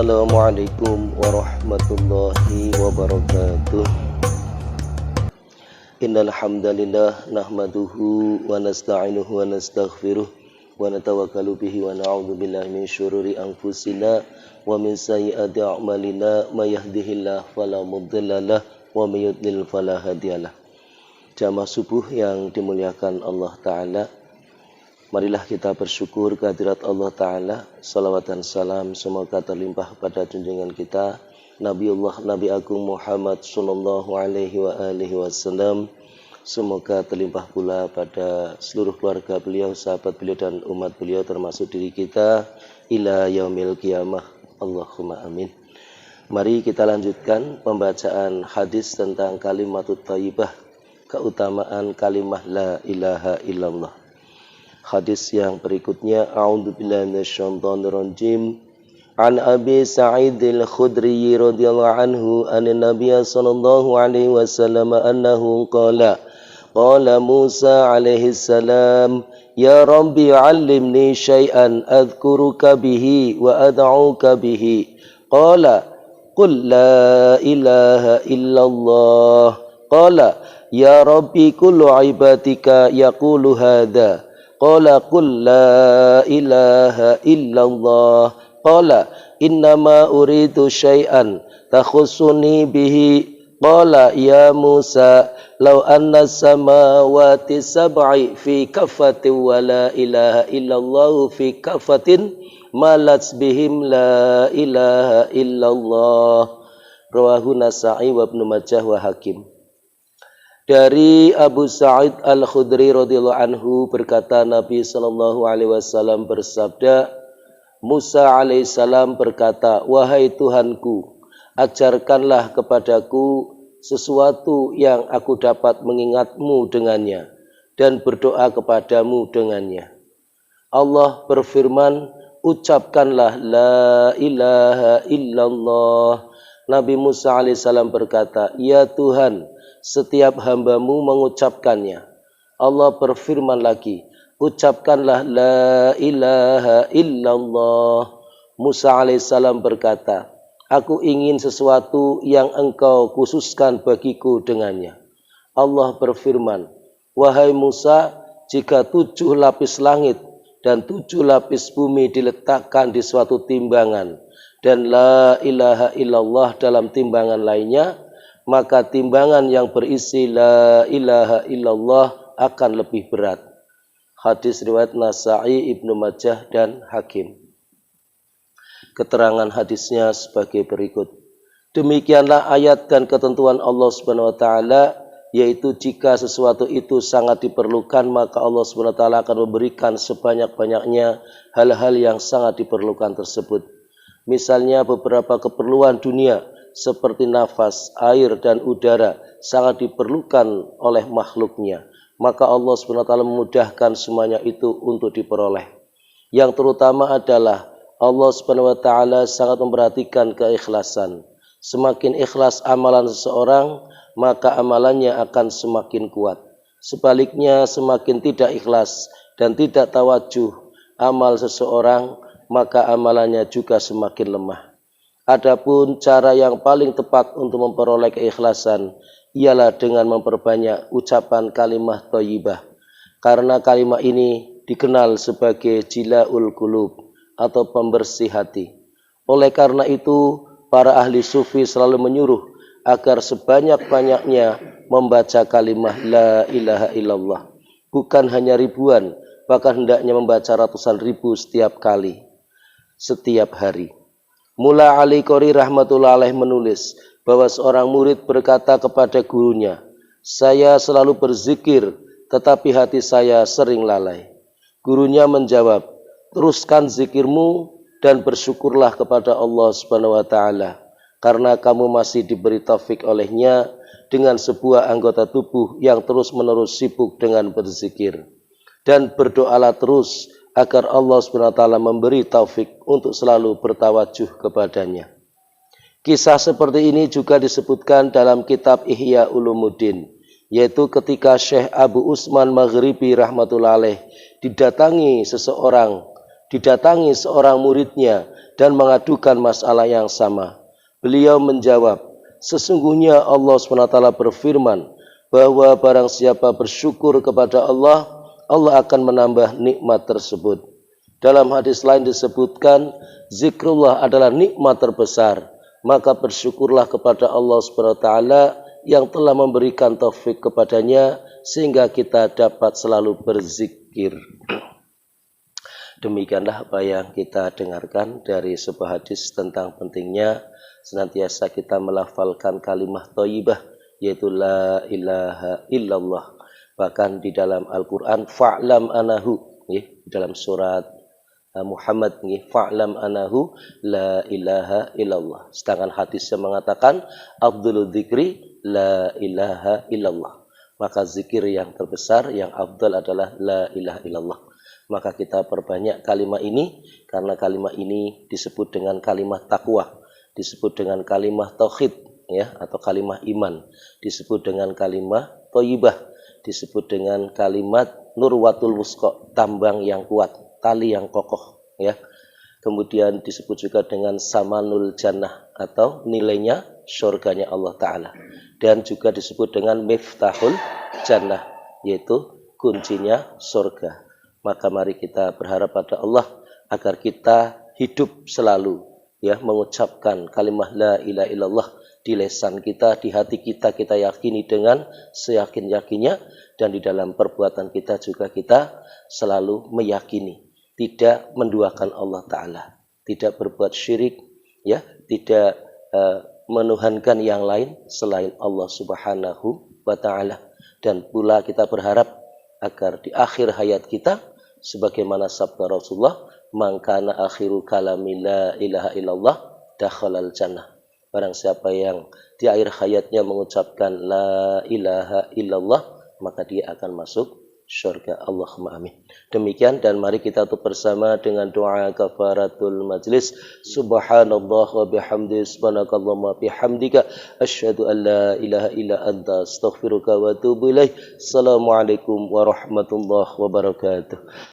Assalamualaikum warahmatullahi wabarakatuh. Innal hamdalillah nahmaduhu wa nasta'inuhu wa nastaghfiruh wa natawakkalu bihi wa na'udzu billahi min syururi anfusina wa min sayyiati a'malina may yahdihillahu fala mudhillalah wa may yudlil fala hadiyalah. Jamaah subuh yang dimuliakan Allah Ta'ala, marilah kita bersyukur kehadirat Allah Ta'ala. Salawat dan salam semoga terlimpah pada junjungan kita Nabiullah Nabi Agung Muhammad sallallahu alaihi wa alihi wasallam. Semoga terlimpah pula pada seluruh keluarga beliau, sahabat beliau dan umat beliau, termasuk diri kita ila yaumil qiyamah. Allahumma amin. Mari kita lanjutkan pembacaan hadis tentang kalimatut thayyibah, keutamaan kalimah la ilaha illallah. Hadis yang berikutnya, a'udzubillahi minasyaitonir rajim. An Abi Sa'id al-Khudri radhiyallahu anhu anna Nabiy sallallahu alaihi wasallam annahu qala Musa alaihi salam, ya Rabbi 'allimni syai'an adhkuruka bihi wa ad'uka bihi. Qala qul la ilaha illallah. Qala ya Rabbi kullu ibadika yaqulu hadha. Qala qul la ilaha illallah. Qala innama uridu syai'an takhussuni bihi. Qala ya Musa law anna samawati sab'i fi kaffatin wa la ilaha illallah fi kaffatin malats bihim la ilaha illallah. Rawahu Nasa'i wa Ibnu Majah wa Hakim. Dari Abu Sa'id al-Khudri radhiyallahu anhu berkata, Nabi sallallahu alaihi wasallam bersabda, Musa alaihissalam berkata, wahai Tuhanku, ajarkanlah kepadaku sesuatu yang aku dapat mengingatmu dengannya dan berdoa kepadamu dengannya. Allah berfirman, ucapkanlah la ilaha illallah. Nabi Musa alaihissalam berkata, ya Tuhan, setiap hambamu mengucapkannya. Allah berfirman lagi, ucapkanlah la ilaha illallah. Musa alaihissalam berkata, aku ingin sesuatu yang engkau khususkan bagiku dengannya. Allah berfirman, wahai Musa, jika 7 lapis langit dan 7 lapis bumi diletakkan di suatu timbangan dan la ilaha illallah dalam timbangan lainnya, maka timbangan yang berisi la ilaha illallah akan lebih berat. Hadis riwayat Nasa'i, Ibnu Majah dan Hakim. Keterangan hadisnya sebagai berikut. Demikianlah ayat dan ketentuan Allah Subhanahu wa taala, yaitu jika sesuatu itu sangat diperlukan, maka Allah Subhanahu wa taala akan memberikan sebanyak-banyaknya hal-hal yang sangat diperlukan tersebut. Misalnya beberapa keperluan dunia seperti nafas, air, dan udara sangat diperlukan oleh makhluknya. Maka Allah SWT memudahkan semuanya itu untuk diperoleh. Yang terutama adalah Allah SWT sangat memperhatikan keikhlasan. Semakin ikhlas amalan seseorang, maka amalannya akan semakin kuat. Sebaliknya, semakin tidak ikhlas dan tidak tawajuh amal seseorang, maka amalannya juga semakin lemah. Adapun cara yang paling tepat untuk memperoleh keikhlasan ialah dengan memperbanyak ucapan kalimat thayyibah. Karena kalimat ini dikenal sebagai jilaul qulub atau pembersih hati. Oleh karena itu, para ahli sufi selalu menyuruh agar sebanyak-banyaknya membaca kalimat la ilaha illallah. Bukan hanya ribuan, bahkan hendaknya membaca ratusan ribu setiap kali, setiap hari. Mula Ali Qori rahmatullah alaih menulis bahwa seorang murid berkata kepada gurunya, saya selalu berzikir tetapi hati saya sering lalai. Gurunya menjawab, teruskan zikirmu dan bersyukurlah kepada Allah Subhanahu wa taala karena kamu masih diberi taufik olehnya dengan sebuah anggota tubuh yang terus-menerus sibuk dengan berzikir. Dan berdoalah terus agar Allah SWT memberi taufik untuk selalu bertawajuh kepadanya. Kisah seperti ini juga disebutkan dalam kitab Ihya Ulumuddin, yaitu ketika Syekh Abu Usman Maghribi rahmatullah alaih didatangi seseorang didatangi seorang muridnya dan mengadukan masalah yang sama. Beliau menjawab, sesungguhnya Allah SWT berfirman bahwa barang siapa bersyukur kepada Allah, Allah akan menambah nikmat tersebut. Dalam hadis lain disebutkan, zikrullah adalah nikmat terbesar. Maka bersyukurlah kepada Allah SWT yang telah memberikan taufik kepadanya sehingga kita dapat selalu berzikir. Demikianlah apa yang kita dengarkan dari sebuah hadis tentang pentingnya senantiasa kita melafalkan kalimah thayyibah, yaitu la ilaha illallah. Bahkan di dalam Al-Quran, fa'lam anahu, di dalam surat Muhammad, fa'lam anahu la ilaha illallah. Sedangkan hadis yang mengatakan afdhalul dzikri la ilaha illallah. Maka zikir yang terbesar, yang afdal adalah la ilaha illallah. Maka kita perbanyak kalimat ini, karena kalimat ini disebut dengan kalimat takwa, disebut dengan kalimat tauhid, ya, atau kalimat iman, disebut dengan kalimat thayyibah, disebut dengan kalimat nurwatul wusqa, tambang yang kuat, tali yang kokoh, ya. Kemudian disebut juga dengan samanul jannah, atau nilainya surganya Allah Ta'ala. Dan juga disebut dengan miftahul jannah, yaitu kuncinya surga. Maka mari kita berharap pada Allah agar kita hidup selalu, ya, mengucapkan kalimat la ilaha illallah di lisan kita, di hati kita, kita yakini dengan seyakin-yakinnya, dan di dalam perbuatan kita juga kita selalu meyakini tidak menduakan Allah Ta'ala, tidak berbuat syirik, ya, tidak menuhankan yang lain selain Allah Subhanahu wa Ta'ala. Dan pula kita berharap agar di akhir hayat kita, sebagaimana sabda Rasulullah, man kana akhiru kalami la ilaha illallah dakhalal jannah. Barang siapa yang di akhir hayatnya mengucapkan la ilaha illallah, maka dia akan masuk syurga. Allahumma amin. Demikian, dan mari kita tutup bersama dengan doa kafaratul majlis. Subhanallah wa bihamdihi, subhanakallahumma bihamdika, asyhadu an la ilaha illa anta, astaghfiruka wa atubu ilaik. Assalamualaikum warahmatullahi wabarakatuh.